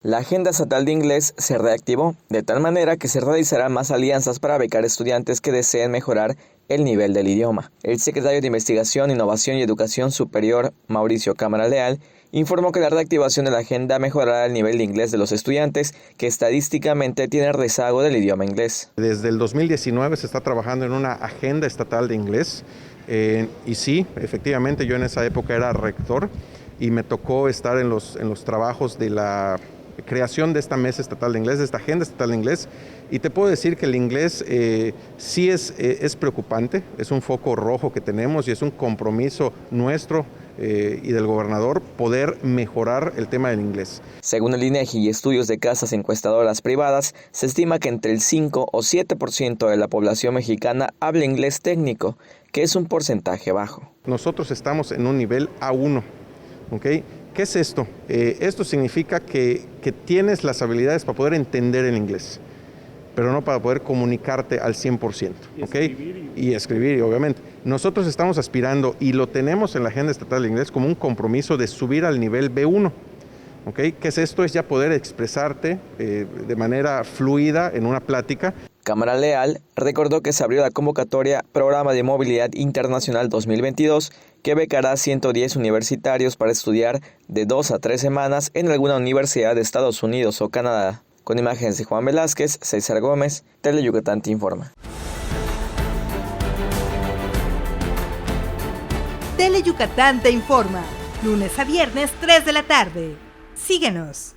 La Agenda Estatal de Inglés se reactivó, de tal manera que se realizarán más alianzas para becar estudiantes que deseen mejorar el nivel del idioma. El secretario de Investigación, Innovación y Educación Superior, Mauricio Cámara Leal, informó que la reactivación de la agenda mejorará el nivel de inglés de los estudiantes, que estadísticamente tienen rezago del idioma inglés. Desde el 2019 se está trabajando en una agenda estatal de inglés y sí, efectivamente yo en esa época era rector y me tocó estar en los trabajos de la creación de esta mesa estatal de inglés, de esta agenda estatal de inglés, y te puedo decir que el inglés sí es preocupante, es un foco rojo que tenemos y es un compromiso nuestro y del gobernador poder mejorar el tema del inglés. Según el INEGI y estudios de casas encuestadoras privadas, se estima que entre el 5 o 7% de la población mexicana habla inglés técnico, que es un porcentaje bajo. Nosotros estamos en un nivel A1, ¿ok? ¿Qué es esto? Esto significa que tienes las habilidades para poder entender el inglés, pero no para poder comunicarte al 100%, ¿ok? Y escribir, obviamente. Nosotros estamos aspirando, y lo tenemos en la Agenda Estatal de Inglés, como un compromiso de subir al nivel B1, ¿ok? ¿Qué es esto? Es ya poder expresarte de manera fluida en una plática. Cámara Leal recordó que se abrió la convocatoria Programa de Movilidad Internacional 2022, que becará a 110 universitarios para estudiar de 2 a 3 semanas en alguna universidad de Estados Unidos o Canadá. Con imágenes de Juan Velázquez, César Gómez, Teleyucatán te informa. Teleyucatán te informa, lunes a viernes 3 de la tarde. Síguenos.